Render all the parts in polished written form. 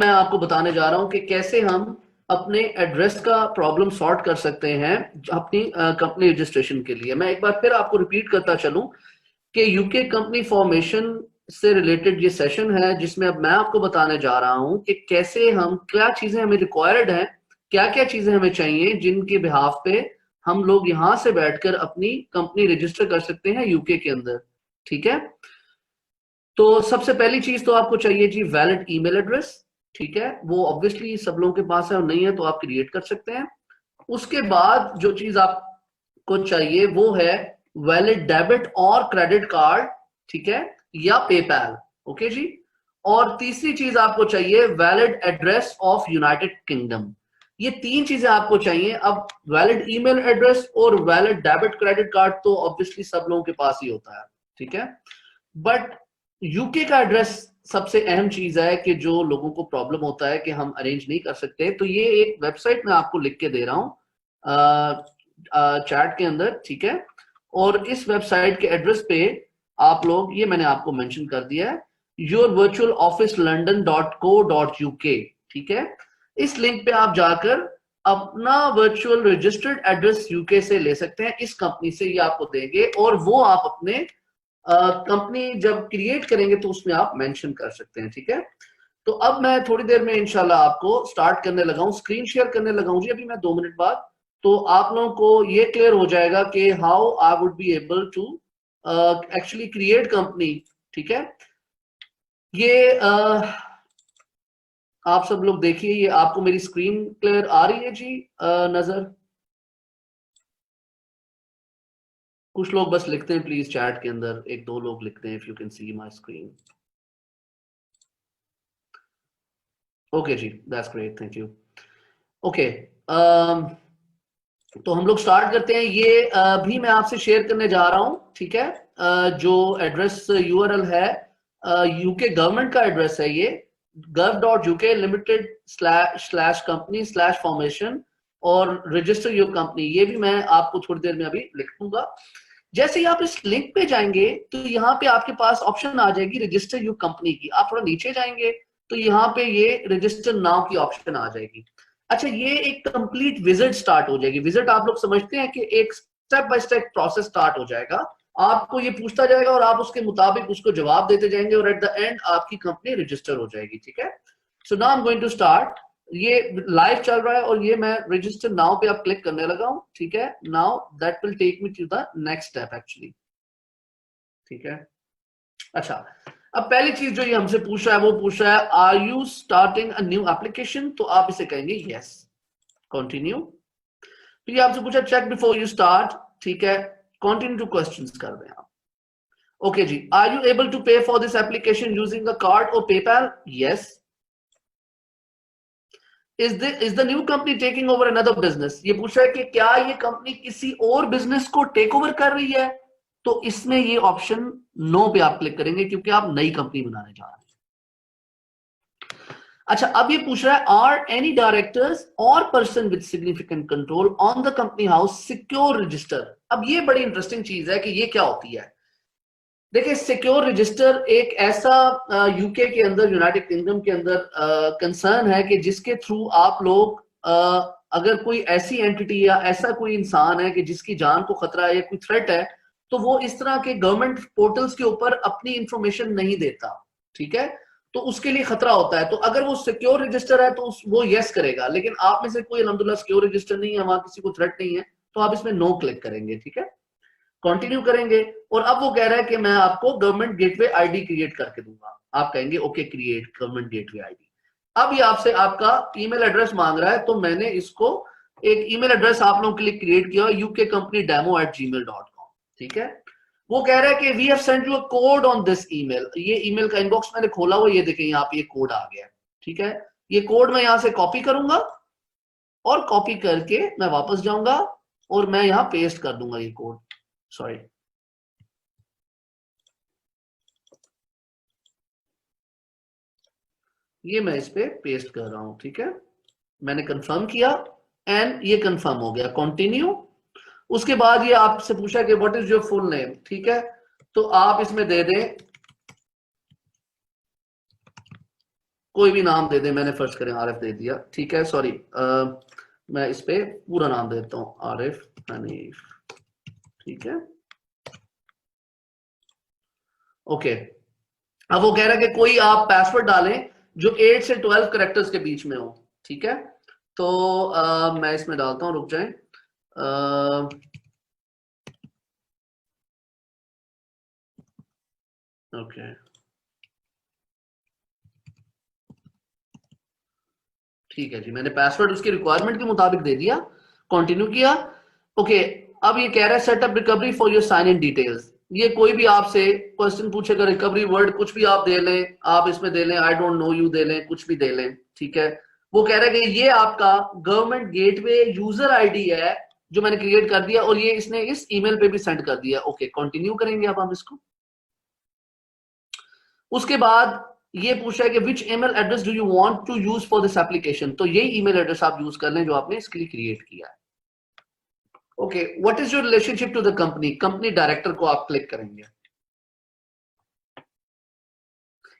मैं आपको बताने जा रहा हूं कि कैसे हम अपने एड्रेस का प्रॉब्लम सॉर्ट कर सकते हैं अपनी कंपनी रजिस्ट्रेशन के लिए। मैं एक बार फिर आपको रिपीट करता चलूं कि यूके कंपनी फॉर्मेशन से रिलेटेड ये सेशन है, जिसमें अब मैं आपको बताने जा रहा हूं कि कैसे हम, क्या चीजें हमें रिक्वायर्ड हैं, क्या क्या चीजें हमें चाहिए जिनके बिहाफ पे हम लोग यहां से बैठकर अपनी कंपनी रजिस्टर कर सकते हैं यूके के अंदर। ठीक है, तो सबसे पहली चीज तो आपको चाहिए जी वैलिड ईमेल एड्रेस। ठीक है, वो ऑब्वियसली सब लोगों के पास है और नहीं है तो आप क्रिएट कर सकते हैं। उसके बाद जो चीज आपको चाहिए वो है वैलिड डेबिट और क्रेडिट कार्ड। ठीक है, या पेपैल। ओके जी। और तीसरी चीज आपको चाहिए valid address of United kingdom. ये तीन चीजें आपको चाहिए। अब वैलिड ईमेल एड्रेस और वैलिड डेबिट क्रेडिट कार्ड तो ऑब्वियसली सब लोगों के पास ही होता है। ठीक है, बट यूके का एड्रेस सबसे अहम चीज है कि जो लोगों को प्रॉब्लम होता है कि हम अरेंज नहीं कर सकते। तो ये एक वेबसाइट मैं आपको लिख के दे रहा हूं चैट के अंदर। ठीक है, और इस वेबसाइट के एड्रेस पे आप लोग, ये मैंने आपको मेंशन कर दिया है, yourvirtualofficelondon.co.uk। ठीक है, इस लिंक पे आप जाकर अपना वर्चुअल रजिस्टर्ड एड्रेस यूके से ले सकते हैं। इस कंपनी से ये आपको देंगे और वो आप अपने कंपनी जब क्रिएट करेंगे तो उसमें आप मेंशन कर सकते हैं। ठीक है, तो अब मैं थोड़ी देर में इंशाल्लाह आपको स्टार्ट करने लगा हूं, स्क्रीन शेयर करने लगा हूं जी अभी मैं 2 मिनट बाद। तो आप लोगों को ये क्लियर हो जाएगा कि how I would be able to actually create company. ठीक है, ये आप सब लोग देखिए, ये आपको मेरी स्क्रीन क्लियर आ रही है जी नजर? कुछ लोग बस लिखते हैं प्लीज चैट के अंदर, एक दो लोग लिखते हैं if you can see my screen. Okay जी, that's great, thank you. Okay, तो हम लोग स्टार्ट करते हैं। ये भी मैं आपसे शेयर करने जा रहा हूं। ठीक है, जो एड्रेस यूआरएल है, यूके गवर्नमेंट का एड्रेस है ये, gov.uk//company/formation और रजिस्टर योर कंपनी। ये भी मैं आपको थोड़ी देर में अभी लिख दूंगा। जैसे ही आप इस लिंक पे जाएंगे तो यहाँ पे आपके पास ऑप्शन आ जाएगी रजिस्टर योर कंपनी की। आप थोड़ा नीचे जाएंगे तो यहाँ पे ये रजिस्टर नाउ की ऑप्शन आ जाएगी। अच्छा, ये एक कंप्लीट विजिट स्टार्ट हो जाएगी। विजिट आप लोग समझते हैं कि एक step by step process start हो जाएगा। आपको ये पूछता जाएगा और आप उसके मुताबिक उसको जवाब देते जाएंगे और एट द एंड आपकी कंपनी रजिस्टर हो जाएगी। ठीक है, so now I am going to start. ये लाइव चल रहा है और ये मैं रजिस्टर नाउ पे आप क्लिक करने लगा हूं। ठीक है, now that will take me to the next step actually. ठीक है, अच्छा, अब पहली चीज जो ये हमसे पूछ रहा है वो पूछ रहा है are you starting a new application. तो आप इसे कहेंगे यस, कंटिन्यू। तो ये आपसे पूछा चेक बिफोर यू स्टार्ट। ठीक है, कंटिन्यू टू क्वेश्चंस कर दें आप। ओके जी, are you able to pay for this application using a card or PayPal? Yes. Is the new company taking over another business? ये पूछ रहा है कि क्या ये कंपनी किसी और बिजनेस को टेक ओवर कर रही है। तो इसमें ये ऑप्शन नो पे आप क्लिक करेंगे क्योंकि आप नई कंपनी बनाने जा रहे हैं। अच्छा, अब ये पूछ रहा है आर एनी डायरेक्टर्स और person with significant control on the company house secure register. अब ये बड़ी इंटरेस्टिंग चीज है कि ये क्या होती है। देखिए, सिक्योर रजिस्टर एक ऐसा यूके के अंदर, यूनाइटेड किंगडम के अंदर कंसर्न है कि जिसके थ्रू आप लोग अगर कोई ऐसी एंटिटी या ऐसा कोई इंसान है कि जिसकी जान को खतरा है या कोई थ्रेट है, तो वो इस तरह के गवर्नमेंट पोर्टल्स के ऊपर अपनी इंफॉर्मेशन नहीं देता। ठीक है, तो उसके लिए खतरा होता है। तो अगर वो सिक्योर रजिस्टर है तो वो यस करेगा, लेकिन आप में से कोई अल्हम्दुलिल्लाह सिक्योर रजिस्टर नहीं है, वहां किसी को थ्रेट नहीं है, तो आप इसमें नो क्लिक करेंगे। ठीक है, कंटिन्यू करेंगे। और अब वो कह रहा है कि मैं आपको गवर्नमेंट गेटवे आईडी क्रिएट करके दूंगा। आप कहेंगे okay, create government gateway ID. अब ये आपसे आपका ईमेल एड्रेस मांग रहा है, तो मैंने इसको एक ईमेल एड्रेस आप लोगों के लिए क्रिएट किया ukcompany.demo@gmail.com। ठीक है, वो कह रहा है कि we have sent you a code on this email. ये ईमेल का इनबॉक्स मैंने खोला हुआ, ये देखें यहाँ पे ये कोड आ गया। ठीक है, ये कोड मैं यहां से कॉपी करूंगा और कॉपी करके मैं वापस जाऊंगा और मैं यहां पेस्ट कर दूंगा ये कोड। सॉरी, ये मैं इस पे पेस्ट कर रहा हूं। ठीक है, मैंने कंफर्म किया एंड ये कंफर्म हो गया। कंटिन्यू। उसके बाद ये आपसे पूछा कि what is your full name. ठीक है, तो आप इसमें दे दें कोई भी नाम दे दे, मैंने फर्ज करें आरिफ दे दिया, ठीक है, सॉरी मैं इस पे पूरा नाम दे देता हूँ, आरिफ हनीफ, ठीक है, ओके। अब वो कह रहा है कि कोई आप पासवर्ड डालें जो 8 से 12 करेक्टर्स के बीच में हो, ठीक है। तो मैं इसमें डालता हूं, रुक जाएं, ओके, ठीक है जी, मैंने पासवर्ड उसकी रिक्वायरमेंट के मुताबिक दे दिया, कंटिन्यू किया, ओके। अब ये कह रहा है set up recovery for your sign in details. ये कोई भी आपसे क्वेश्चन पूछेगा, रिकवरी वर्ड कुछ भी आप दे लें, आप इसमें दे लें I don't know you they लें, कुछ भी दे लें, ठीक है। वो कह रहा है कि ये आपका गवर्नमेंट गेटवे यूजर आईडी है जो मैंने क्रिएट कर दिया और ये इसने इस ईमेल पे भी सेंड कर दिया, ओके, कंटिन्यू करेंगे अब हम इसको। उसके बाद ये पूछ रहा है कि which email address do you want to use for this application, तो यही ईमेल एड्रेस आप यूज कर लें जो आपने इसके लिए क्रिएट किया है, okay. What is your relationship to the company, company director को आप क्लिक करेंगे।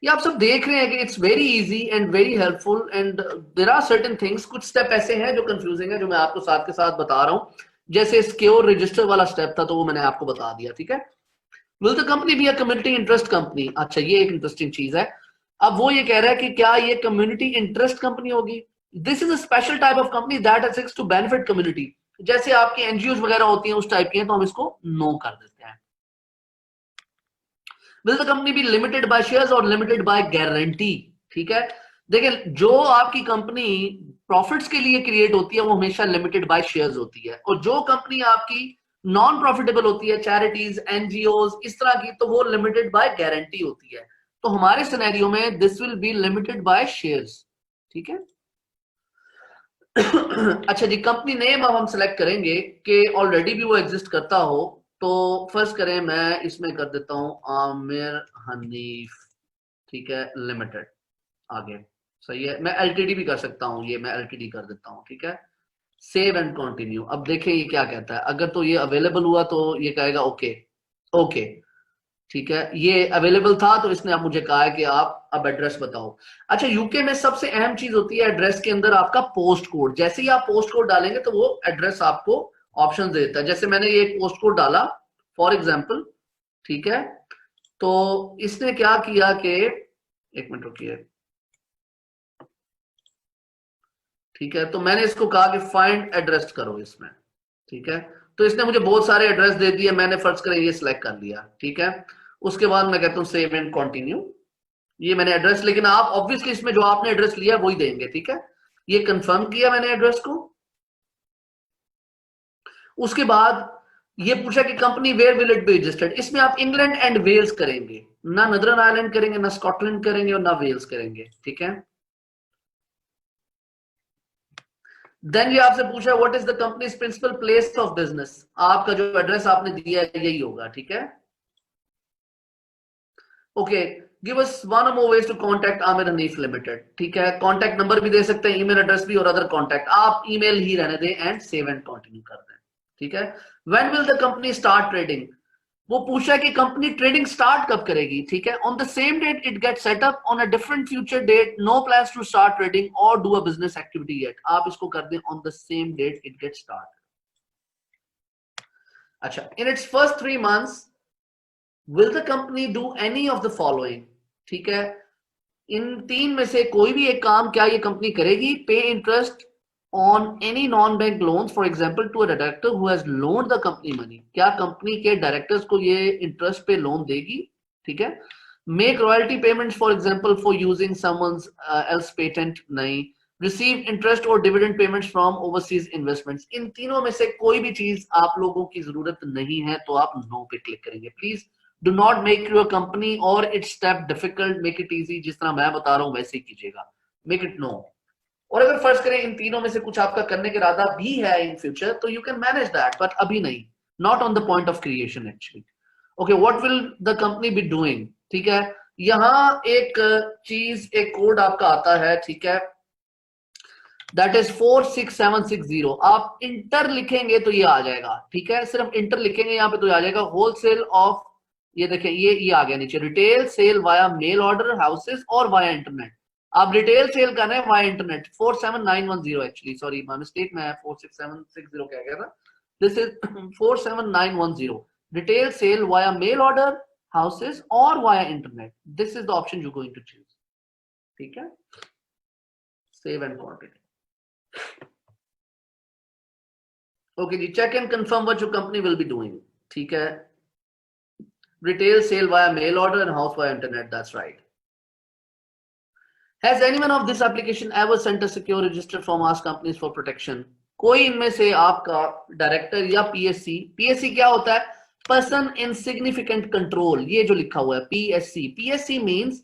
ये आप सब देख रहे हैं कि it's very easy and very helpful and there are certain things, कुछ स्टेप ऐसे हैं जो कंफ्यूजिंग है जो मैं आपको साथ के साथ बता रहा हूं, जैसे सिक्योर रजिस्टर वाला स्टेप था तो वो मैंने आपको बता दिया, ठीक है। Will the company be a community interest company, अच्छा ये एक इंटरेस्टिंग चीज है। अब वो ये कह रहा है कि क्या ये कम्युनिटी इंटरेस्ट कंपनी होगी, this is a special type of company that exists to benefit community, जैसे आपकी एनजीओ वगैरह होती हैं उस टाइप की हैं, तो हम इसको नो कर देते हैं। Will the company be limited by shares और लिमिटेड बाय गारंटी, ठीक है। देखिए जो आपकी कंपनी प्रॉफिट्स के लिए क्रिएट होती है वो हमेशा लिमिटेड बाय शेयर्स होती है, और जो कंपनी आपकी नॉन प्रॉफिटेबल होती है, चैरिटीज एनजीओ इस तरह की, तो वो लिमिटेड बाय गारंटी होती है। तो हमारे सिनेरियो में this will be limited by shares, ठीक है। अच्छा जी, कंपनी नेम अब हम सेलेक्ट करेंगे कि ऑलरेडी भी वो एग्जिस्ट करता हो, तो फर्स्ट करें मैं इसमें कर देता हूं आमिर हनीफ, ठीक है, लिमिटेड, आगे सही है। मैं एलटीडी भी कर सकता हूं, ये मैं एलटीडी कर देता हूं, ठीक है। Save and continue. अब देखें ये क्या कहता है, अगर तो ये अवेलेबल हुआ तो ये कहेगा ओके, ओके, ठीक है, ये अवेलेबल था तो इसने अब मुझे कहा है कि आप अब एड्रेस बताओ। अच्छा, यूके में सबसे अहम चीज होती है एड्रेस के अंदर आपका पोस्ट कोड, जैसे ही आप पोस्ट कोड डालेंगे तो वो एड्रेस आपको ऑप्शन देता है, जैसे मैंने ये एक पोस्ट कोड डाला फॉर एग्जाम्पल, ठीक है। तो इसने क्या किया कि एक मिनट रुकिए, ठीक है, तो मैंने इसको कहा कि फाइंड एड्रेस करो इसमें, ठीक है। तो इसने मुझे बहुत सारे एड्रेस दे दिए, मैंने फर्ज करें ये सिलेक्ट कर लिया, ठीक है। उसके बाद मैं कहता हूं सेव एंड कंटिन्यू। ये मैंने एड्रेस, लेकिन आप ऑब्वियसली इसमें जो आपने एड्रेस लिया वही देंगे, ठीक है। ये कंफर्म किया मैंने एड्रेस को। उसके बाद ये पूछा कि company where will it be registered, इसमें आप इंग्लैंड एंड वेल्स करेंगे, ना नदरन आयरलैंड करेंगे, ना स्कॉटलैंड करेंगे और ना वेल्स करेंगे, ठीक है। देन ये आपसे पूछा what is the company's principal place of business, आपका जो एड्रेस आपने दिया है यही होगा, ठीक है। Okay, give us one or more ways to contact Aamir Hanif limited, ठीक है। कांटेक्ट नंबर भी दे सकते हैं, ईमेल एड्रेस भी और अदर कांटेक्ट, आप ईमेल ही रहने दें एंड सेव एंड कंटिन्यू कर दें, ठीक है। When will the company start trading, वो पूछा कि कंपनी ट्रेडिंग स्टार्ट कब करेगी, ठीक है। On the same date it get set up, on a different future date, no plans to start trading or do a business activity yet, आप इसको कर दें on the same date it get start. अच्छा, in its first 3 months will the company do any of the following, ठीक है। इन तीन में से कोई भी एक काम क्या ये कंपनी करेगी, pay interest on any non bank loan for example to a director who has loaned the company money, क्या कंपनी के डायरेक्टर्स को ये इंटरेस्ट पे लोन देगी, ठीक है। Make royalty payments for example for using someone's else patent, नहीं। Receive interest और dividend payments from overseas investments, इन तीनों में से कोई भी चीज आप लोगों की जरूरत नहीं है तो आप नो पे क्लिक करेंगे। Please do not make your company or its step difficult, make it easy, जिस तरह मैं बता रहा हूं वैसे ही कीजिएगा, मेक इट नो। और अगर फर्ज करें इन तीनों में से कुछ आपका करने का इरादा भी है इन फ्यूचर तो you can manage that, but अभी नहीं, not on the point of creation actually. Okay, what will the company B doing, ठीक है। यहां एक चीज, एक कोड आपका आता है, ठीक है, दैट इज 46760, आप इंटर लिखेंगे तो ये आ जाएगा, ठीक है। सिर्फ इंटर लिखेंगे यहाँ पे तो ये आ जाएगा, होलसेल ऑफ, ये देखें ये आ गया नीचे, retail sale via mail order houses और वाया इंटरनेट, आप रिटेल सेल कर रहे हैं via internet 47910 actually sorry my mistake मैं 46760 कह गया था this is 47910 retail sale via mail order houses और via internet this is the option you going to choose ठीक है सेव एंड कंटिन्यू ओके जी check and confirm what your company will be doing ठीक है retail sale via mail order and house via internet that's right Has anyone of this application ever sent a secure register from ask companies for protection? कोई इनमें से आपका director या PSC PSC क्या होता है पर्सन इन सिग्निफिकेंट कंट्रोल ये जो लिखा हुआ है पीएससी पीएससी मींस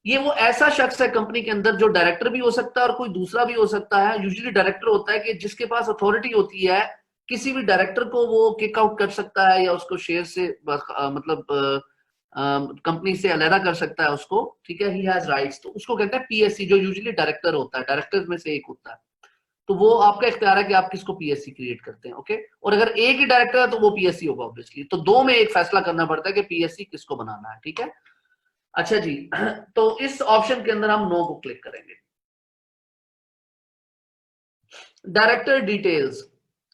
ये वो ऐसा शख्स है कंपनी के अंदर जो डायरेक्टर भी हो सकता है और कोई दूसरा भी हो सकता है यूजुअली डायरेक्टर होता है कि जिसके पास अथॉरिटी होती है किसी भी डायरेक्टर को वो किक आउट कर सकता है या उसको शेयर से मतलब कंपनी से अलहदा कर सकता है उसको ठीक है ही हैज राइट्स तो उसको कहते हैं पीएससी जो यूजुअली डायरेक्टर होता है डायरेक्टर्स में से एक होता है तो वो आपका इख्तियार है कि आप किसको पीएससी क्रिएट करते हैं ओके और अगर एक ही डायरेक्टर है तो वो पीएससी होगा ऑब्वियसली तो दो में एक फैसला करना पड़ता है कि पीएससी किसको बनाना है ठीक है अच्छा जी तो इस ऑप्शन के अंदर हम नो को क्लिक करेंगे डायरेक्टर डिटेल्स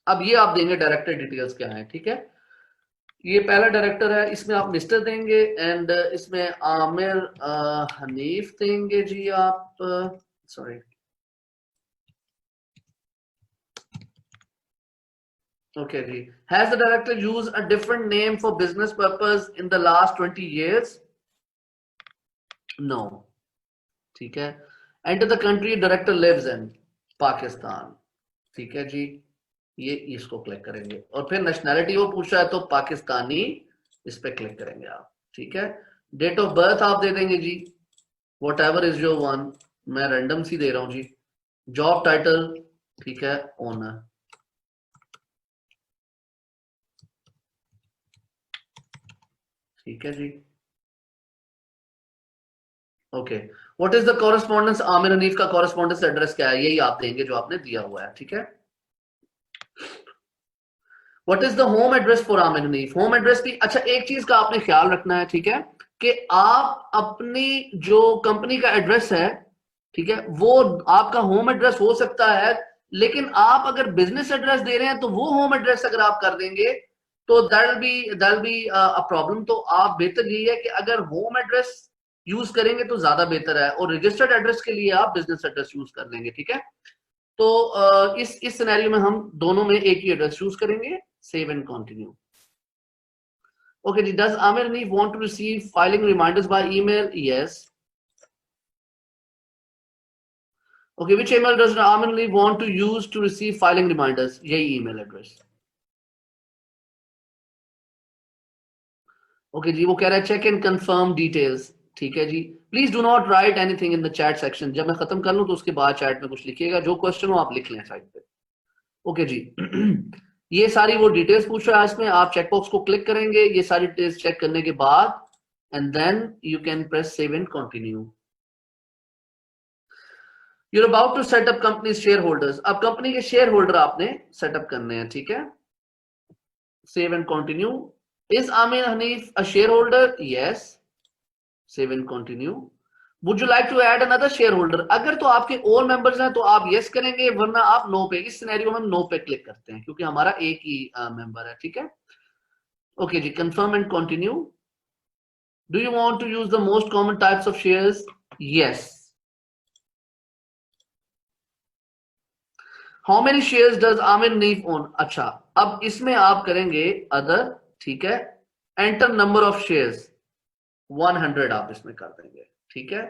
अब ये आप देंगे डायरेक्टर डिटेल्स क्या है ठीक है ये पहला डायरेक्टर है इसमें आप मिस्टर देंगे एंड इसमें आमिर हनीफ देंगे जी आप सॉरी ओके जी has the director use a different name for business purpose in the last 20 years no ठीक है enter the country director lives in Pakistan ठीक है जी ये इसको क्लिक करेंगे और फिर नेशनैलिटी वो पूछा है तो पाकिस्तानी इस पे क्लिक करेंगे आप ठीक है डेट ऑफ बर्थ आप दे देंगे जी what ever is your one मैं रैंडम सी दे रहा हूं जी जॉब टाइटल ठीक है ओनर ठीक है जी okay what is the correspondence Aamir Hanif का कॉरेस्पॉन्डेंस एड्रेस क्या है यही आप देंगे जो आपने दिया हुआ है ठीक है what is the home address for Aamir Hanif home address की अच्छा एक चीज का आपने ख्याल रखना है ठीक है कि आप अपनी जो कंपनी का एड्रेस है ठीक है वो आपका होम एड्रेस हो सकता है लेकिन आप अगर बिजनेस एड्रेस दे रहे हैं तो वो होम एड्रेस अगर आप कर देंगे तो दैट बी अ प्रॉब्लम तो आप बेहतर यही है कि अगर होम एड्रेस यूज करेंगे तो ज्यादा बेहतर है और रजिस्टर्ड एड्रेस के लिए आप बिजनेस एड्रेस यूज कर लेंगे ठीक है तो इस सिनेरियो में हम दोनों में एक ही एड्रेस यूज करेंगे save and continue okay does Amir Hanif want to receive filing reminders by email yes okay which email does Amir Hanif want to use to receive filing reminders यही email address okay जी वो कह रहा है check and confirm details ठीक है जी please do not write anything in the chat section जब मैं खत्म कर लूं तो उसके बाद चैट में कुछ लिखिएगा जो क्वेश्चन हो आप लिख लें साइड पे ओके जी ये सारी वो डिटेल्स पूछ रहा है इसमें आप चेकबॉक्स को क्लिक करेंगे ये सारी डिटेल्स चेक करने के बाद and then you can press save and continue you're about to set up company share holders अब कंपनी के शेयर होल्डर आपने सेटअप करने हैं ठीक है save and continue is Aamir Hanif a share holder yes save and continue would you like to add another share holder अगर तो आपके और मेंबर्स हैं तो आप यस करेंगे वरना आप नो पे इस सिनेरियो में हम नो पे क्लिक करते हैं क्योंकि हमारा एक ही मेंबर है ठीक है ओके जी confirm and continue do you want to use the most common types of shares yes how many shares does Aamir Hanif own अच्छा अब इसमें आप करेंगे अदर ठीक है एंटर नंबर ऑफ शेयर्स 100 आप इसमें कर देंगे ठीक है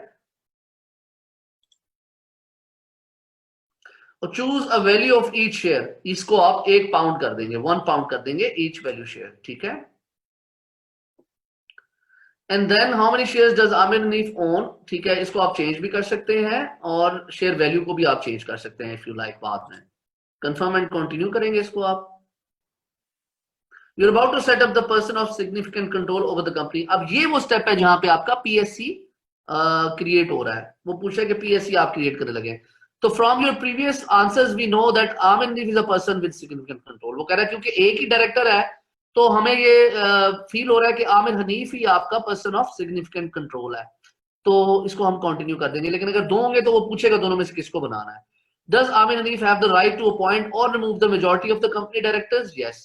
और choose a value of each share इसको आप £1 कर देंगे 1 पाउंड कर देंगे ईच वैल्यू शेयर ठीक है and then how many shares does Aamir Hanif own ठीक है इसको आप चेंज भी कर सकते हैं और शेयर वैल्यू को भी आप चेंज कर सकते हैं इफ यू लाइक बाद में कंफर्म एंड कंटिन्यू करेंगे इसको आप you're about to set up the person of significant control over the company अब ये वो स्टेप है जहां पे आपका पीएससी क्रिएट हो रहा है वो पूछा कि पीएससी आप क्रिएट करने लगे तो from your previous answers we know that Aamir Hanif is a person with significant control वो कह रहा है क्योंकि एक ही डायरेक्टर है तो हमें ये फील हो रहा है कि आमिर हनीफ ही आपका पर्सन ऑफ सिग्निफिकेंट कंट्रोल है तो इसको हम कंटिन्यू कर देंगे, लेकिन अगर दो होंगे तो वो पूछेगा दोनों में से किसको बनाना है। Does Amir Hanif have the right to appoint or remove the majority of the company directors? Yes.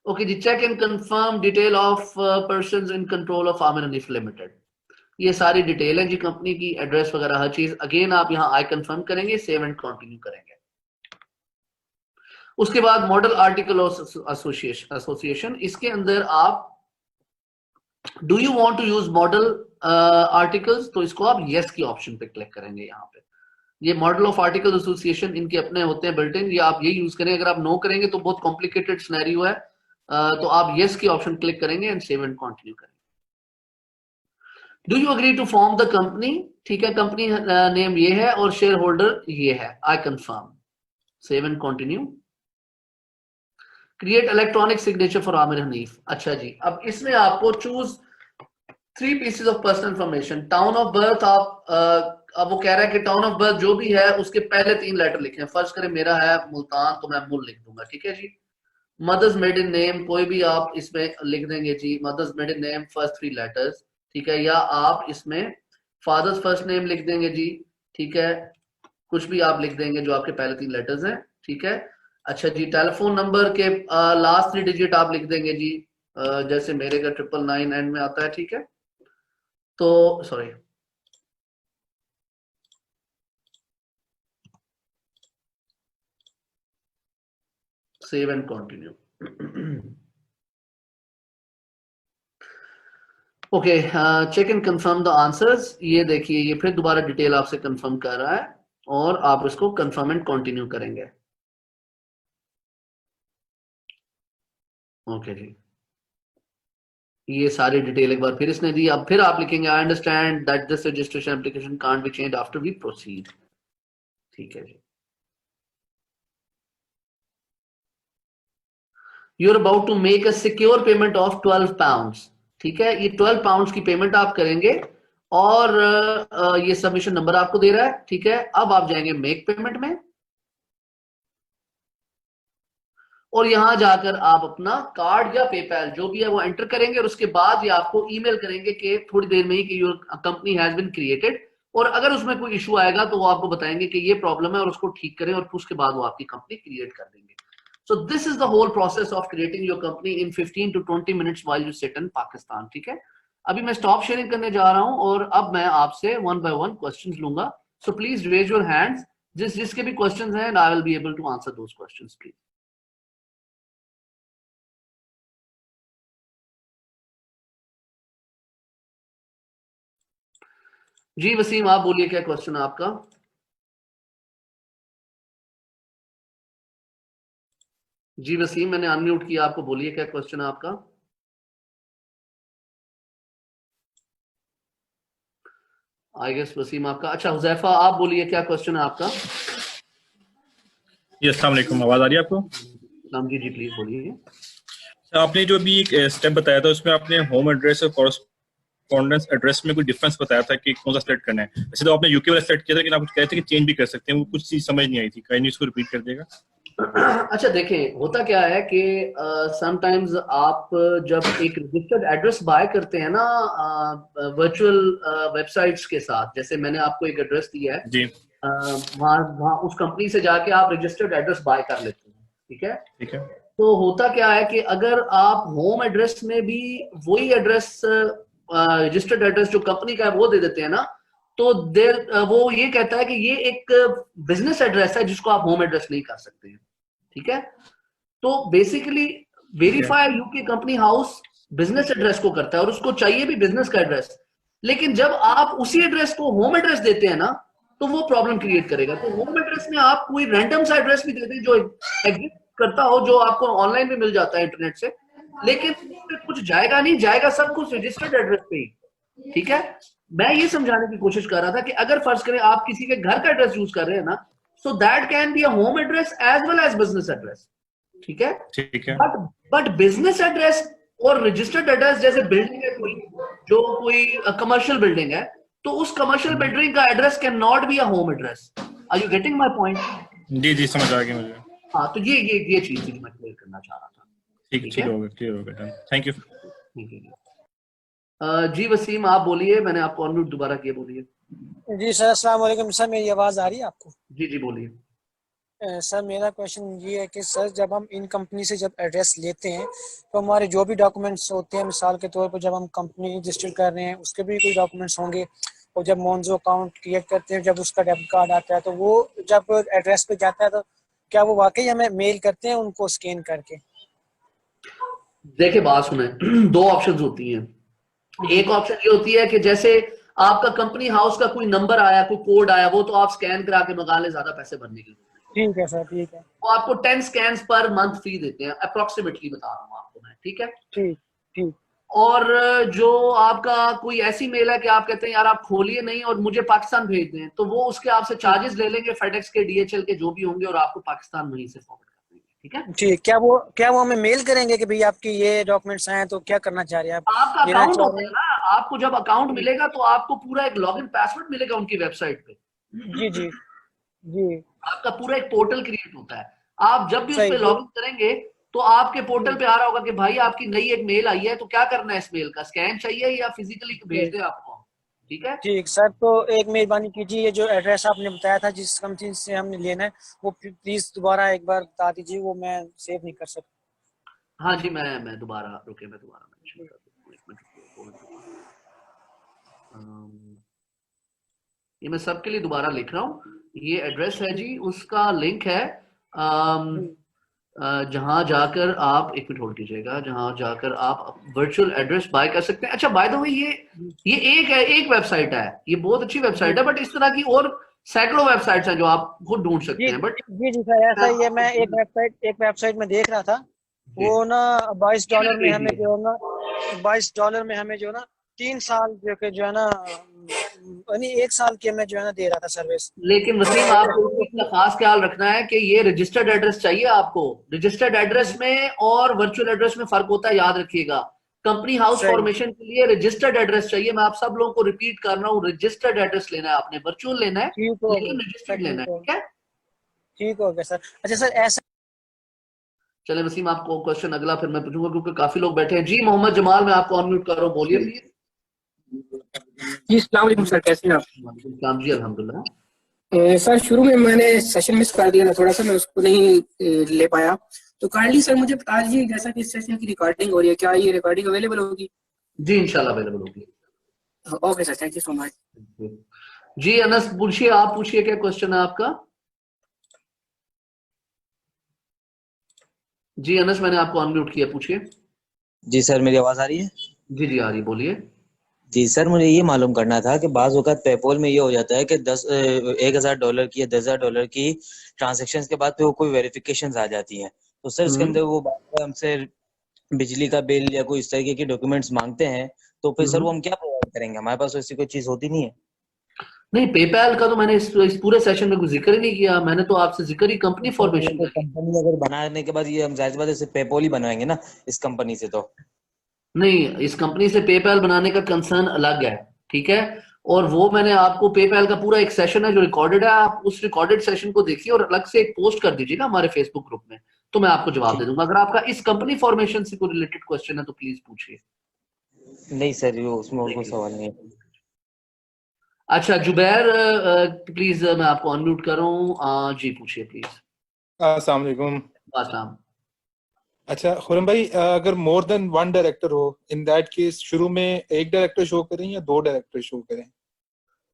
Okay ji, check and confirm detail of persons in control of Amir Hanif Limited. ये सारी detail है जी company की, address वगैरह हर चीज। Again आप यहाँ I confirm करेंगे, save and continue करेंगे। उसके बाद मॉडल आर्टिकल एसोसिएशन, इसके अंदर आप do you want to use model articles, तो इसको आप यस की ऑप्शन पे क्लिक करेंगे। यहाँ पे ये मॉडल ऑफ आर्टिकल एसोसिएशन इनके अपने होते हैं बिल्ट इन, ये आप ये यूज करें। अगर आप नो करेंगे तो बहुत कॉम्प्लिकेटेड सिनेरियो है, तो आप यस की ऑप्शन क्लिक करेंगे एंड सेव एंड कंटिन्यू करेंगे। Do you agree to form the company, ठीक है, कंपनी नेम ये है और शेयर होल्डर ये है, I confirm, save and continue. Create electronic signature for Aamir Hanif. अच्छा जी, अब इसमें आपको choose 3 pieces of personal information. Town of birth आप अब वो कह रहा है कि टाउन ऑफ बर्थ जो भी है उसके पहले 3 लेटर लिखे। फर्ज करें मेरा है मुल्तान, तो मैं मुल लिख दूंगा, ठीक है जी। मदर्स मेडन नेम कोई भी आप इसमें लिख देंगे जी, mother's maiden name first 3 letters, ठीक है। या आप इसमें फादर्स फर्स्ट नेम लिख देंगे जी, ठीक है। कुछ भी आप लिख देंगे जो आपके पहले 3 लेटर्स हैं, ठीक है। अच्छा जी, टेलीफोन नंबर के लास्ट 3 डिजिट आप लिख देंगे जी, जैसे मेरे का 999 एंड में आता है, ठीक है। तो sorry, save and continue. Okay, check and confirm the answers. ये देखिए, ये फिर दोबारा डिटेल आपसे कंफर्म कर रहा है और आप इसको कंफर्म एंड कंटिन्यू करेंगे। ओके जी, ये सारी डिटेल एक बार फिर इसने दी। अब फिर आप लिखेंगे I understand that this registration application can't be changed after we proceed, ठीक है जी। You are about to make a secure payment of 12 pounds, ठीक है। ये 12 पाउंड्स की पेमेंट आप करेंगे और ये सबमिशन नंबर आपको दे रहा है, ठीक है। अब आप जाएंगे मेक पेमेंट में और यहां जाकर आप अपना कार्ड या पेपैल जो भी है वो एंटर करेंगे और उसके बाद ये आपको ईमेल करेंगे कि थोड़ी देर में ही कि your company has been created. और अगर उसमें कोई इशू आएगा तो वो आपको बताएंगे कि ये प्रॉब्लम है और उसको ठीक करें, और उसके बाद वो आपकी कंपनी क्रिएट कर देंगे। So this is the whole process of creating your company in 15 to 20 minutes while you sit in Pakistan, ठीक है। अभी मैं स्टॉप शेयरिंग करने जा रहा हूं और अब मैं आपसे 1 by 1 क्वेश्चंस लूंगा। So please raise your hands, जिसके भी क्वेश्चंस हैं, I will be able to answer those questions, please. जी वसीम, आप बोलिए, क्या क्वेश्चन है आपका? जी वसीम, मैंने अनम्यूट किया आपको, बोलिए क्या क्वेश्चन है आपका? आई गेस वसीम आपका, अच्छा हुजैफा आप बोलिए क्या क्वेश्चन है आपका? जी अस्सलाम वालेकुम, आवाज आ रही है आपको? नाम जी प्लीज बोलिए। आपने जो अभी एक स्टेप बताया था उसमें आपने होम एड्रेस और कॉरेस्पॉन्डेंस एड्रेस में कोई डिफरेंस बताया था कि कौन सा सेलेक्ट करना है। वैसे तो आपने यूके वाला सेलेक्ट किया था, लेकिन आप कह रहे थे कि चेंज भी कर सकते हैं, वो कुछ चीज समझ नहीं आई थी, कहीं इसको रिपीट कर देगा? अच्छा देखें, होता क्या है कि समटाइम्स आप जब एक रजिस्टर्ड एड्रेस बाय करते हैं ना वर्चुअल वेबसाइट्स के साथ, जैसे मैंने आपको एक एड्रेस दिया है जी, वहां उस कंपनी से जाके आप रजिस्टर्ड एड्रेस बाय कर लेते हैं, ठीक है। ठीक है। तो होता क्या है कि अगर आप होम एड्रेस में भी वही एड्रेस रजिस्टर्ड एड्रेस जो कंपनी का है वो दे देते हैं ना, तो देर वो ये कहता है कि ये एक बिजनेस एड्रेस है जिसको आप होम एड्रेस नहीं कर सकते हैं, ठीक है। तो basically verify UK company house business address को करता है और उसको चाहिए भी बिजनेस का एड्रेस। लेकिन जब आप उसी एड्रेस को होम एड्रेस देते हैं ना, तो वो प्रॉब्लम क्रिएट करेगा। तो होम एड्रेस में आप कोई रैंडम सा एड्रेस भी देते हैं जो एग्जिस्ट करता हो, जो आपको ऑनलाइन भी मिल जाता है इंटरनेट से, लेकिन कुछ जाएगा नहीं, जाएगा सब कुछ रजिस्टर्ड एड्रेस पे ही, ठीक है। मैं ये समझाने की कोशिश कर रहा था कि अगर फर्ज करें आप किसी के घर का एड्रेस यूज कर रहे हैं ना, so that can be a home address as well as business address, ठीक है। ठीक है। बट बिजनेस एड्रेस और रजिस्टर्ड एड्रेस, जैसे बिल्डिंग है कोई, जो कोई कमर्शियल बिल्डिंग है, तो उस कमर्शियल बिल्डिंग का address can not be a home address. Are you getting my point? जी जी, समझ आ गया मुझे। हाँ, तो ये चीज थी जो मैं क्लियर करना चाह रहा था, ठीक ठीक ठीक है। हो गया, क्लियर हो गया, थैंक यू। ठीक है। जी वसीम आप बोलिए, मैंने आपको अनम्यूट दोबारा किया, बोलिए। जी सर, अस्सलाम वालेकुम सर, मेरी आवाज़ आ रही है आपको? जी जी बोलिए। सर मेरा क्वेश्चन ये है कि सर जब हम इन कंपनी से जब एड्रेस लेते हैं तो हमारे जो भी डॉक्यूमेंट्स होते हैं, मिसाल के तौर पर जब हम कंपनी रजिस्टर कर रहे हैं उसके भी कोई डॉक्यूमेंट्स होंगे, और जब मोन्जो अकाउंट क्रिएट करते हैं, जब उसका डेबिट कार्ड आता है तो वो जब एड्रेस पे जाता है तो क्या वो वाकई हमें मेल करते हैं उनको स्कैन करके? देखिए बात सुने, दो ऑप्शंस होती हैं। जी एक ऑप्शन ये होती है कि जैसे आपका कंपनी हाउस का कोई नंबर आया, कोई कोड आया, वो तो आप स्कैन करा के मंगा ले, ज्यादा पैसे भरने की जरूरत नहीं। ठीक है सर, ठीक है। वो आपको 10 स्कैन्स पर मंथ फी देते हैं, अप्रोक्सीमेटली बता रहा हूँ आपको मैं, ठीक है। ठीक ठीक। और जो आपका कोई ऐसी मेल है कि आप कहते हैं यार आप खोलिए नहीं और मुझे पाकिस्तान भेज दें, तो वो उसके आपसे चार्जेस ले लेंगे, फेडेक्स के, डीएचएल के जो भी होंगे, और आपको पाकिस्तान वहीं से फॉरवर्ड कर देंगे, ठीक है। ठीक, क्या वो हमें मेल करेंगे कि भाई आपकी ये डॉक्यूमेंट्स आए हैं, तो क्या करना चाह रहे हैं आप? आपका लेना अकाउंट चाह होता रहे है ना, आपको जब अकाउंट हैं? मिलेगा तो आपको पूरा एक लॉगिन पासवर्ड मिलेगा उनकी वेबसाइट पे। जी जी जी। आपका पूरा एक पोर्टल क्रिएट होता है। आप जब भी उस सही पर तो। लॉगिन करेंगे तो आपके पोर्टल पे आ रहा होगा कि भाई आपकी नई एक मेल आई है, तो क्या करना है, इस मेल का स्कैन चाहिए या फिजिकली भेज ठीक दें आपको, ठीक है। ठीक सर, तो एक मेहरबानी कीजिए, ये जो एड्रेस आपने बताया था जिस कंपनी से हमने लेना है, वो प्लीज दोबारा एक बार बता दीजिए, वो मैं सेव नहीं कर सकता। हाँ जी, मैं दोबारा रुके, मैं दोबारा मेंशन कर देता हूँ, एक मिनट रुकिए, होल्ड करिए। ये मैं सबके लिए दोबारा लिख रहा हूँ। ये एड्रेस है जी, उसका लिंक है जी जहां जाकर आप, एक मिनट होल्ड कीजिएगा, जहां जाकर आप वर्चुअल एड्रेस बाय कर सकते हैं। अच्छा बाय द वे, जी ये एक वेबसाइट है, ये बहुत अच्छी जी वेबसाइट है, बट इस तरह की और सैकड़ों वेबसाइट्स हैं जो आप खुद ढूंढ जी सकते हैं, बट जी जी सर, ऐसा ही है। मैं एक वेबसाइट में देख रहा था, जी वो ना बाईस ईमेल डॉलर में हमें भेजिए। जो है ना, 22 डॉलर में हमें जो है ना 3 साल जो है ना, यानी 1 साल की हमें जो है ना दे रहा था सर्विस। लेकिन तो वसीम आपको एक चीज का खास ख्याल रखना है कि ये रजिस्टर्ड एड्रेस चाहिए आपको। रजिस्टर्ड एड्रेस में और वर्चुअल एड्रेस में फर्क होता है, याद रखिएगा। कंपनी हाउस सही। फॉर्मेशन के लिए रजिस्टर्ड एड्रेस चाहिए। मैं आप सब लोगों को रिपीट कर रहा हूँ, रजिस्टर्ड एड्रेस लेना है आपने, वर्चुअल लेना है ठीक हो गया लेकिन सर, रजिस्टर्ड लेना है, ठीक है। ठीक हो गया सर। अच्छा सर, ऐसा चले वसीम, आपको क्वेश्चन अगला फिर मैं पूछूंगा क्योंकि काफी लोग बैठे हैं। जी मोहम्मद जमाल, मैं आपको अनम्यूट कर रहा हूँ, बोलिए प्लीज। जी अस्सलाम वालेकुम सर, कैसे हैं आप? वालेकुम जी, अल्हम्दुलिल्लाह। सर शुरू में मैंने सेशन मिस कर दिया था थोड़ा सा, मैं उसको नहीं ले पाया, तो काइंडली सर मुझे बता दीजिए, जैसा कि इस सेशन की रिकॉर्डिंग हो रही है, क्या ये रिकॉर्डिंग अवेलेबल होगी? जी इंशाल्लाह अवेलेबल होगी। Okay sir, thank you so much. जी अनस पूछिए, आप पूछिए, क्या क्वेश्चन है आपका। जी अनस, मैंने आपको अनम्यूट किया, पूछिए। जी सर, मेरी आवाज़ आ रही है? जी जी आ रही, बोलिए। जी सर, मुझे ये मालूम करना था कि बाज़ औक़ात पेपॉल में ये हो जाता है कि 1,000 डॉलर की या 10,000 डॉलर की ट्रांजैक्शंस के बाद वो कोई वेरिफिकेशंस आ जाती हैं, तो सर इसके अंदर वो बार हमसे बिजली का बिल या कोई इस तरीके की डॉक्यूमेंट्स मांगते हैं, तो फिर सर वो हम्म। हम क्या प्रोवाइड करेंगे? हमारे पास तो ऐसी कोई चीज़ होती नहीं है। नहीं, पेपैल का तो मैंने इस पूरे सेशन में कोई जिक्र ही नहीं किया। मैंने तो आपसे जिक्र ही कंपनी सर ये फॉर्मेशन तो का किया। कंपनी अगर बनाने के बाद ये हम जाहिर सी बात है सिर्फ पेपॉल ही बनवाएंगे ना इस कंपनी से तो। नहीं, इस कंपनी से पेपैल बनाने का कंसर्न अलग है, ठीक है। और वो मैंने आपको, पेपैल का पूरा एक सेशन है जो रिकॉर्डेड है, आप उस रिकॉर्डेड सेशन को देखिए और अलग से एक पोस्ट कर दीजिएगा हमारे फेसबुक ग्रुप में, तो मैं आपको जवाब दे ठीक। दूंगा। अगर आपका इस कंपनी फॉर्मेशन से कोई रिलेटेड क्वेश्चन है तो प्लीज पूछिए। नहीं सर, वो उसमें और कोई सवाल नहीं है। अच्छा जुबैर, प्लीज मैं आपको अनम्यूट कर रहा हूँ, जी पूछिए प्लीज। अस्सलाम वालेकुम। आसाम। अच्छा खुरम भाई, अगर मोर देन वन डायरेक्टर हो, इन दैट केस शुरू में एक डायरेक्टर शो करें या दो डायरेक्टर शो करें?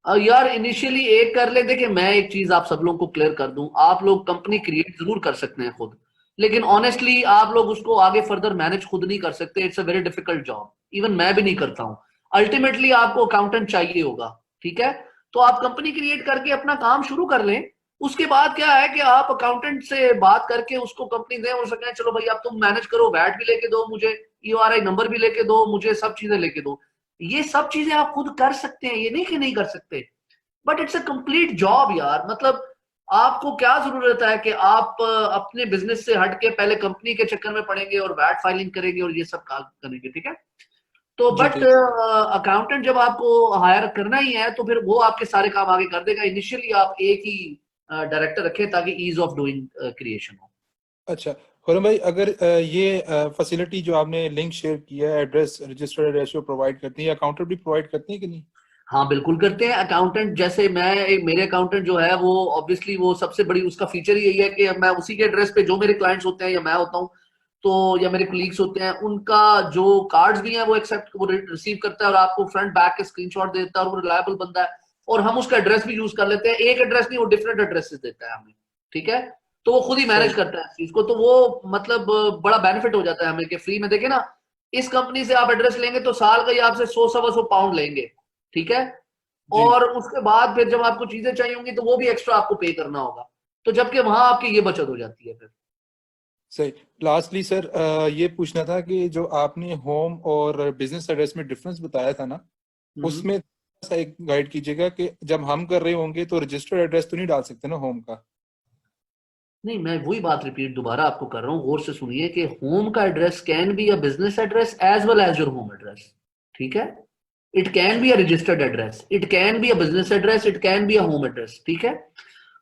यार इनिशियली एक कर ले। देखिए मैं एक चीज आप सब लोगों को क्लियर कर दूं, आप लोग कंपनी क्रिएट जरूर कर सकते हैं खुद, लेकिन ऑनेस्टली आप लोग उसको आगे फर्दर मैनेज खुद नहीं कर सकते। It's a very difficult job, even मैं भी नहीं करता हूं। अल्टीमेटली आपको अकाउंटेंट चाहिए होगा, ठीक है। तो आप कंपनी क्रिएट करके अपना काम शुरू कर लें। उसके बाद क्या है कि आप अकाउंटेंट से बात करके उसको कंपनी दें और सकें चलो भाई अब तुम मैनेज करो, वैट भी लेके दो मुझे, ईओआरआई नंबर भी लेके दो मुझे, सब चीजें लेके दो। ये सब चीजें आप खुद कर सकते हैं, ये नहीं कि नहीं कर सकते, but it's a complete job यार। मतलब आपको क्या जरूरत है कि आप अपने बिजनेस से हट के पहले कंपनी के चक्कर में पड़ेंगे और वैट फाइलिंग करेंगे और ये सब काम करेंगे, ठीक है। तो जी बट जी। अकाउंटेंट जब आपको हायर करना ही है तो फिर वो आपके सारे काम आगे कर देगा। इनिशियली आप एक ही डायरेक्टर रखें ताकि ईज ऑफ डूइंग क्रिएशन हो। अच्छा खुरम भाई, अगर ये फैसिलिटी जो आपने लिंक शेयर किया है, एड्रेस रजिस्टर्ड एड्रेस जो प्रोवाइड करती है, अकाउंटेंट भी प्रोवाइड करती है कि नहीं? हाँ बिल्कुल करते हैं अकाउंटेंट। जैसे मेरे अकाउंटेंट जो है वो ऑब्वियसली वो सबसे बड़ी उसका फीचर यही है कि मैं उसी के एड्रेस पे जो मेरे क्लाइंट्स होते हैं या मैं होता हूँ तो या मेरे कोलीग्स होते हैं उनका जो कार्ड्स भी हैं वो वो रिसीव करता है और आपको फ्रंट बैक के स्क्रीनशॉट देता है और वो रिलायबल बंदा है। और हम उसका एड्रेस भी यूज कर लेते हैं, एक एड्रेस नहीं वो डिफरेंट एड्रेसेस देता है हमें, ठीक है। तो वो खुद ही मैनेज सही। करता है इस चीज को, तो वो मतलब बड़ा बेनिफिट हो जाता है हमें कि फ्री में देखे ना। इस कंपनी से आप एड्रेस लेंगे तो साल का ही आपसे 100-125 पाउंड लेंगे, ठीक है। जी। और उसके बाद फिर जब आपको चीजें चाहिए होंगी तो वो भी एक्स्ट्रा आपको पे करना होगा, तो जबकि वहां आपकी ये बचत हो जाती है फिर। सही। लास्टली सर, ये पूछना था कि जो आपने होम और बिजनेस एड्रेस में डिफरेंस बताया था ना, उसमें थोड़ा सा एक गाइड कीजिएगा कि जब हम कर रहे होंगे तो रजिस्टर्ड एड्रेस तो नहीं डाल सकते ना होम का? नहीं, मैं वही बात रिपीट दोबारा आपको कर रहा हूँ, गौर से सुनिए कि होम का address can be a business address as well as your home address, ठीक है। It can be a registered address, it can be a business address, it can be a home address, ठीक है।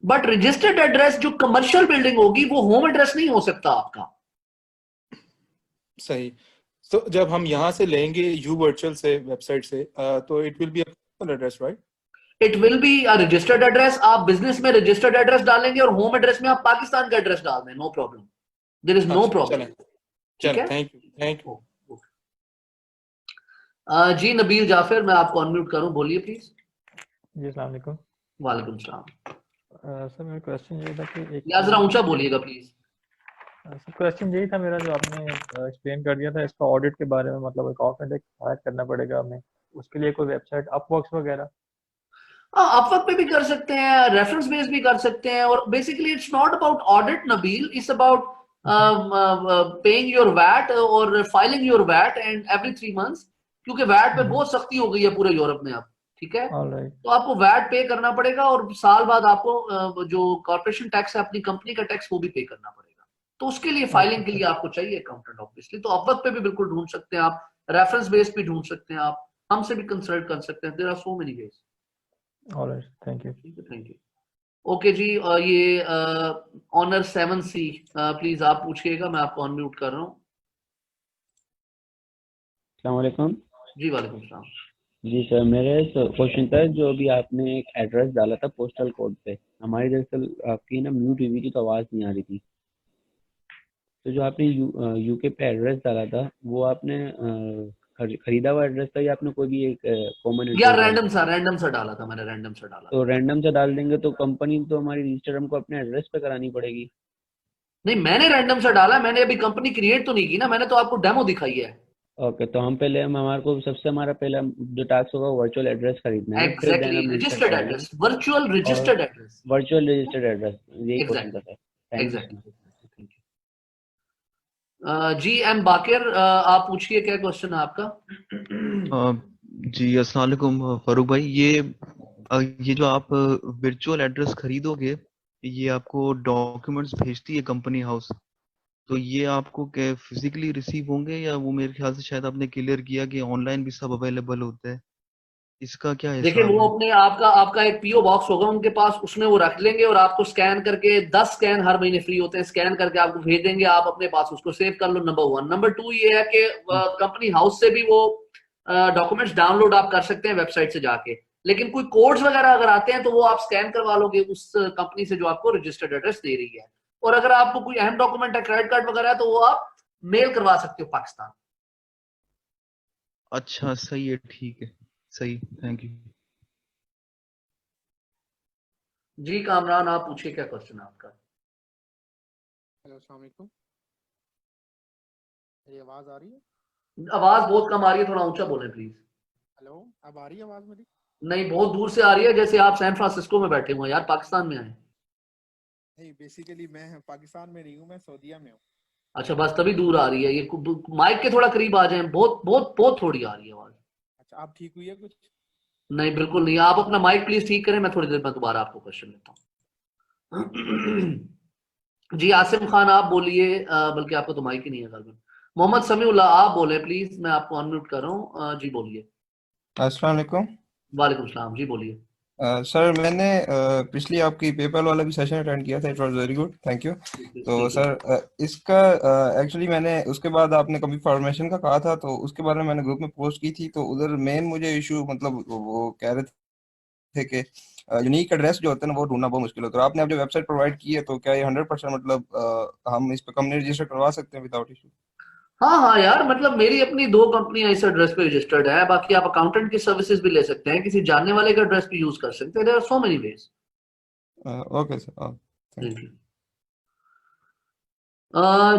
But registered address जो commercial building होगी वो home address नहीं हो सकता आपका। सही। तो जब हम यहाँ से लेंगे यू वर्चुअल से, वेबसाइट से, तो it will be a address, right? It will be a registered address. आप बिजनेस में रजिस्टर्ड एड्रेस डालेंगे और होम एड्रेस में आप पाकिस्तान का एड्रेस डाल दें, no problem, there is no अच्छा, प्रॉब्लम, चलें। ठीक चलें, है। Thank you, thank you. जी नबील जाफिर, मैं आपको अनम्यूट करूं, बोलिए प्लीज। जी अस्सलाम वालेकुम। वालेकुम सलाम। सर मेरा क्वेश्चन ये था कि एक या जरा तो ऊंचा बोलिएगा प्लीज। सर क्वेश्चन यही था मेरा जो आपने एक्सप्लेन कर दिया था इसका ऑडिट के बारे में, मतलब अकाउंटेंट एक हायर करना पड़ेगा हमें, उसके लिए कोई वेबसाइट अपवर्क्स वगैरह? अपवर्क पे भी कर सकते हैं, रेफरेंस बेस भी कर सकते हैं, और basically it's not about audit Nabeel, it's about paying your VAT और filing your VAT and every 3 months, क्योंकि वैट पे बहुत सख्ती हो गई है पूरे यूरोप में अब, ठीक है। ऑलराइट। तो आपको वैट पे करना पड़ेगा और साल बाद आपको जो कॉर्पोरेशन टैक्स है अपनी कंपनी का टैक्स वो भी पे करना पड़ेगा। तो उसके लिए फाइलिंग के लिए आपको चाहिए अकाउंटेंट ऑब्वियसली, तो अपवर्क पे भी बिल्कुल ढूंढ सकते हैं आप, रेफरेंस बेस भी ढूंढ सकते हैं आप, हमसे भी कंसल्ट कर सकते हैं, there are so many ways. Alright, thank you. ठीक है, थैंक यू। ओके जी, ये ऑनर 7C, प्लीज आप पूछिएगा, मैं आपको अनम्यूट कर रहा हूँ। अस्सलाम वालेकुम। जी वालेकुम सलाम। जी सर, मेरे क्वेश्चन था, जो अभी आपने एक एड्रेस डाला था पोस्टल कोड पे, हमारी दरअसल आपकी ना म्यूट हुई थी तो आवाज़ नहीं आ रही थी। तो जो आपने यूके पे एड्रेस डाला था वो आपने खरीदा हुआ एड्रेस था या आपने कोई भी एक कॉमन या एड्रेस डाला था? रैंडम सा डाला था मैंने, रैंडम सा डाला तो था। रैंडम से डाल देंगे तो कंपनी तो हमारी रजिस्टर हमको अपने एड्रेस पे करानी पड़ेगी। नहीं, मैंने रैंडम सा डाला, मैंने अभी कंपनी क्रिएट तो नहीं की ना, मैंने तो आपको डेमो दिखाई है। ओके, तो हमारे को सबसे हमारा पहला जो टास्क होगा वर्चुअल एड्रेस खरीदना है, फिर देन एग्जैक्टली, हम रजिस्टर रजिस्टर्ड करेंगे। एड्रेस, वर्चुअल और registered address. Virtual registered address, यही क्वेश्चन था exactly, sir. Thank you so exactly, much. Thank you. जी एम बाकिर, आप पूछिए क्या क्वेश्चन है आपका। जी अस्सलाम वालेकुम फारूक भाई, ये जो आप वर्चुअल एड्रेस खरीदोगे, ये आपको डॉक्यूमेंट्स भेजती है कंपनी हाउस, तो ये आपको क्या फिजिकली रिसीव होंगे, या वो मेरे ख्याल से शायद आपने क्लियर किया कि ऑनलाइन भी सब अवेलेबल होता है, इसका क्या देखिए हिसाब वो है? अपने आपका एक पीओ बॉक्स होगा उनके पास, उसमें वो रख लेंगे और आपको स्कैन करके 10 स्कैन हर महीने फ्री होते हैं, स्कैन करके आपको भेज देंगे, आप अपने पास उसको सेव कर लो, नंबर 1। नंबर 2 ये है कि कंपनी हाउस से भी वो डॉक्यूमेंट्स डाउनलोड आप कर सकते हैं वेबसाइट से जाके, लेकिन कोई कोड्स वगैरह अगर आते हैं तो वो आप स्कैन करवा लोगे उस कंपनी से जो आपको रजिस्टर्ड एड्रेस दे रही है। और अगर आपको कोई अहम डॉक्यूमेंट है, क्रेडिट कार्ड वगैरह है, तो वो आप मेल करवा सकते हो पाकिस्तान। अच्छा सही है, ठीक है, सही, थैंक यू। जी कामरान, आप पूछिए क्या क्वेश्चन है आपका। हेलो, अस्सलाम वालेकुम। मेरी आवाज़ आ रही है? आवाज बहुत कम आ रही है, थोड़ा ऊंचा बोलें प्लीज। हेलो, अब आ रही है आवाज़ मेरी? नहीं, बहुत दूर से आ रही है, जैसे आप सैन फ्रांसिस्को में बैठे हुए हैं यार, पाकिस्तान में आए। नहीं, बेसिकली मैं पाकिस्तान में नहीं हूँ, मैं सऊदीया में हूँ। अच्छा, बस तभी दूर आ रही है, ये माइक के थोड़ा करीब आ जाए, बहुत बहुत बहुत थोड़ी आ रही है आवाज। अच्छा, आप ठीक हुई है कुछ? नहीं बिल्कुल नहीं, आप अपना माइक प्लीज ठीक करें, मैं थोड़ी देर में दोबारा आपको क्वेश्चन लेता हूँ। जी आसिम खान आप बोलिए, बल्कि आपका तो माइक ही नहीं है घर में। मोहम्मद समीउल्लाह आप बोले प्लीज, मैं आपको अनम्यूट कर रहा हूँ, जी बोलिए। अस्सलाम वालेकुम। वालेकुम सलाम, जी बोलिए। सर मैंने पिछली आपकी पेपल वाला भी सेशन अटेंड किया था, it was very good, thank you. तो सर इसका एक्चुअली मैंने उसके बाद आपने कभी फॉर्मेशन का कहा था, तो उसके बारे में मैंने ग्रुप में पोस्ट की थी, तो उधर मेन मुझे इशू मतलब वो कह रहे थे कि यूनिक एड्रेस जो होता है ना वो ढूंढना बहुत मुश्किल होता है। तो आपने अब जो वेबसाइट प्रोवाइड की है तो क्या ये 100% मतलब हम इस पे कंपनी रजिस्टर करवा सकते हैं विदाउट इशू? हाँ हाँ यार, मतलब मेरी अपनी 2 कंपनियां इस एड्रेस पे रजिस्टर्ड है। बाकी आप अकाउंटेंट की सर्विसेज भी ले सकते हैं, किसी जानने वाले का एड्रेस भी यूज कर सकते हैं। There are so many ways. Okay sir, thank you.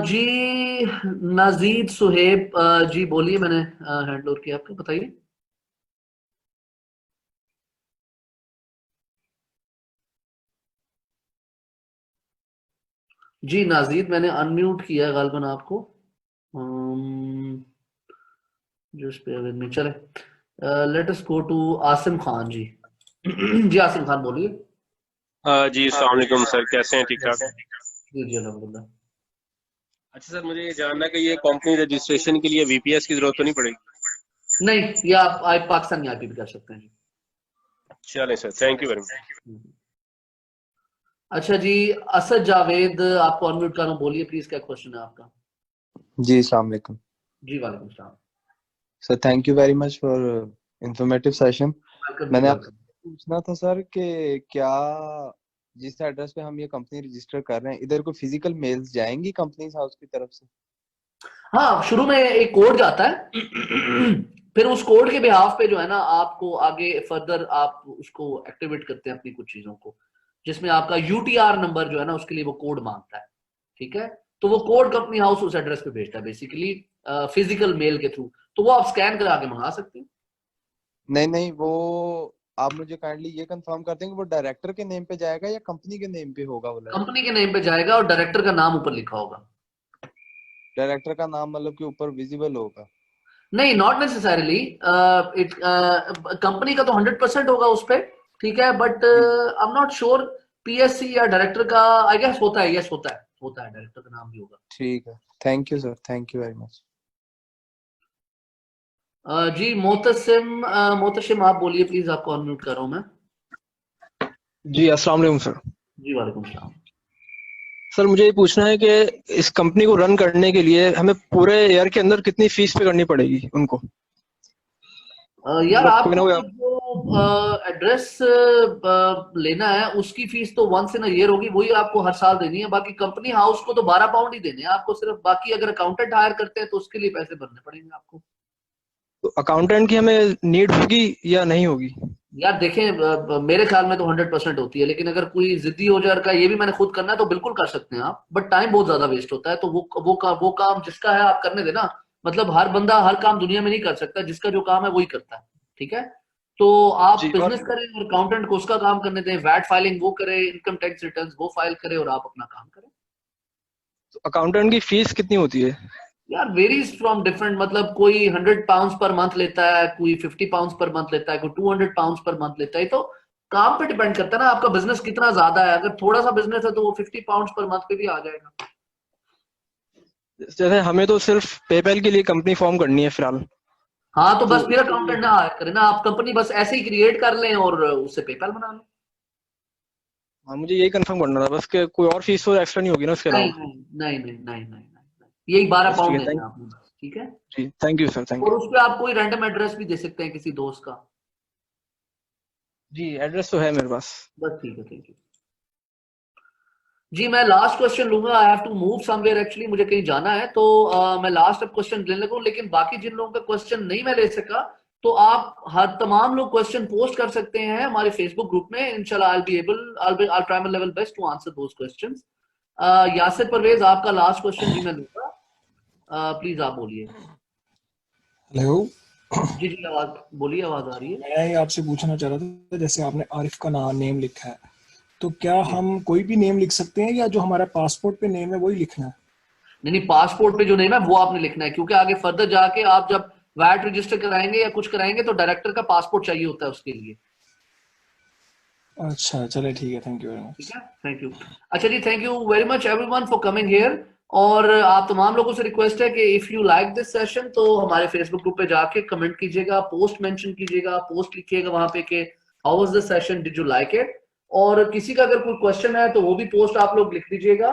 जी नाजीद सुहेब, जी बोलिए, मैंने हैंड ओवर किया आपको, बताइए। जी नाजीद, मैंने अनम्यूट किया गालबन आपको। जस्ट बेयर विद मी, चले let us go to Asim Khan ji. जी आसिम खान बोलिए। जी अस्सलाम वालेकुम सर, कैसे हैं? ठीक ठाक? जी जी अल्हम्दुलिल्लाह। अच्छा सर, मुझे ये जानना है कि ये कंपनी रजिस्ट्रेशन के लिए वीपीएस की जरूरत तो नहीं पड़ेगी? नहीं, ये आप पाकिस्तानी आईपी भी कर सकते हैं। चलें sir, thank you very much. अच्छा जी, असद जावेद, आपको अनम्यूट कर रहा हूं, बोलिए प्लीज, क्या क्वेश्चन है आपका? जी अस्सलाम वालेकुम जी वालेकुम सलाम। Sir, thank you very much for informative session. Welcome जी, मैंने वेलकम। आपसे पूछना था सर कि क्या जिस एड्रेस पे हम ये कंपनी रजिस्टर कर रहे हैं इधर कोई फिजिकल मेल्स जाएंगी कंपनी हाउस की तरफ से? हाँ, शुरू में एक कोड जाता है, फिर उस कोड के बिहाफ पे जो है ना आपको आगे फर्दर आप उसको एक्टिवेट करते हैं अपनी कुछ चीजों को, जिसमें आपका यूटीआर नंबर जो है ना उसके लिए वो कोड मांगता है। ठीक है, तो वो कोड कंपनी हाउस उस एड्रेस पे भेजता है बेसिकली फिजिकल मेल के थ्रू, तो वो आप स्कैन करा के मंगा सकते हैं। नहीं नहीं, वो आप मुझे काइंडली ये कंफर्म कर देंगे वो डायरेक्टर के नेम पे जाएगा या कंपनी के नेम पे होगा? वो कंपनी के नेम पे जाएगा और डायरेक्टर का नाम ऊपर लिखा होगा। डायरेक्टर का नाम मतलब कि ऊपर विजिबल होगा? नहीं, नॉट नेसेसरली। कंपनी का तो 100% होगा उस पे, ठीक है, but I am not sure PSC या डायरेक्टर का, आई गेस होता है, यस होता है डायरेक्टर का नाम भी होगा। ठीक है, thank you sir, thank you very much. जी मोतसिम आप बोलिए प्लीज, आपको अनम्यूट कर रहा हूं मैं। जी अस्सलाम वालेकुम सर। जी वालेकुम सलाम। सर मुझे ये पूछना है कि इस कंपनी को रन करने के लिए हमें पूरे ईयर के अंदर कितनी फीस पे करनी पड़ेगी उनको? यार कोई ना आपको कोई जो एड्रेस लेना है उसकी फीस तो वंस इन अ ईयर होगी, वही आपको हर साल देनी है। बाकी कंपनी हाउस को तो 12 पाउंड ही देने हैं आपको सिर्फ। बाकी अगर अकाउंटेंट हायर करते हैं तो उसके लिए पैसे भरने पड़ेंगे आपको। तो अकाउंटेंट की हमें नीड होगी या नहीं होगी? यार देखें, मेरे ख्याल में तो 100% होती है, लेकिन अगर कोई जिद्दी हो जाए का ये भी मैंने खुद करना है तो बिल्कुल कर सकते हैं आप, बट टाइम बहुत ज्यादा वेस्ट होता है। तो वो काम जिसका है आप करने देना। मतलब हर बंदा हर काम दुनिया में नहीं कर सकता, जिसका जो काम है वही करता है। ठीक है, तो आप जी, बिजनेस करें और अकाउंटेंट को उसका काम करने दें, वैट फाइलिंग वो करे, इनकम टैक्स रिटर्न वो फाइल करे और आप अपना काम करें। तो अकाउंटेंट की फीस कितनी होती है? यार वेरीज फ्रॉम डिफरेंट, मतलब कोई 100 पाउंड्स पर मंथ लेता है, कोई 50 पाउंड्स पर मंथ लेता है, कोई 200 पाउंड्स पर मंथ लेता है। तो काम पे डिपेंड करता है ना आपका बिजनेस कितना ज्यादा है। अगर थोड़ा सा बिजनेस है तो वो 50 पाउंड्स पर मंथ पे भी आ जाएगा। जैसे हमें तो सिर्फ पेपैल के लिए कंपनी फॉर्म करनी है फिलहाल। हाँ तो बस तो फिर अकाउंटेंट ना हायर करें ना, आप कंपनी बस ऐसे ही क्रिएट कर लें और उससे पेपैल बना लें। हाँ, मुझे यही कंफर्म करना था बस कि कोई और फीस तो एक्स्ट्रा नहीं होगी ना उसके नहीं अलावा? नहीं नहीं नहीं नहीं, यही 12 बस ठीक पाउंड है, देना है आपने बस। ठीक है, जी थैंक यू सर, थैंक और यू। उस पर आप कोई रैंडम एड्रेस भी दे सकते हैं किसी दोस्त का। जी एड्रेस तो है मेरे पास। बस ठीक है, थैंक यू जी। मैं लास्ट क्वेश्चन लूंगा, I have to move somewhere actually, मुझे कहीं जाना है, तो मैं लास्ट अब क्वेश्चन लेने लगा हूं। लेकिन बाकी जिन लोगों का क्वेश्चन नहीं मैं ले सका, तो आप हर तमाम लोग क्वेश्चन पोस्ट कर सकते हैं हमारे फेसबुक ग्रुप में। इंशाल्लाह I'll try my level best to answer those questions। Yasir Parvez आपका लास्ट क्वेश्चन जी मैं लूंगा, प्लीज आप बोलिए। हेलो जी जी आवाज बोलिए, आवाज आ रही है। मैं ये आपसे पूछना चाह रहा था, जैसे आपने आरिफ का नेम लिखा है, तो क्या हम कोई भी नेम लिख सकते हैं या जो हमारा पासपोर्ट पे नेम है वही लिखना है? नहीं, पासपोर्ट पे जो नेम है वो आपने लिखना है, क्योंकि आगे फर्दर जाके आप जब वैट रजिस्टर कराएंगे या कुछ कराएंगे तो डायरेक्टर का पासपोर्ट चाहिए होता है उसके लिए। अच्छा चले ठीक है, थैंक यू वेरी मच। ठीक है, थैंक यू। अच्छा जी, thank you very much everyone for coming here. और आप तमाम लोगों से रिक्वेस्ट है कि if you like this session तो हमारे फेसबुक ग्रुप पे जाके कमेंट कीजिएगा, पोस्ट मेंशन कीजिएगा, पोस्ट लिखिएगा वहां पे कि how was the session, did you like it? और किसी का अगर कोई क्वेश्चन है तो वो भी पोस्ट आप लोग लिख लीजिएगा,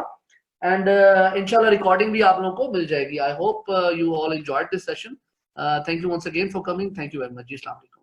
एंड इंशाल्लाह रिकॉर्डिंग भी आप लोगों को मिल जाएगी. I hope you all enjoyed this session. Thank you once again for coming. Thank you very much. जी, अस्सलाम वालेकुम.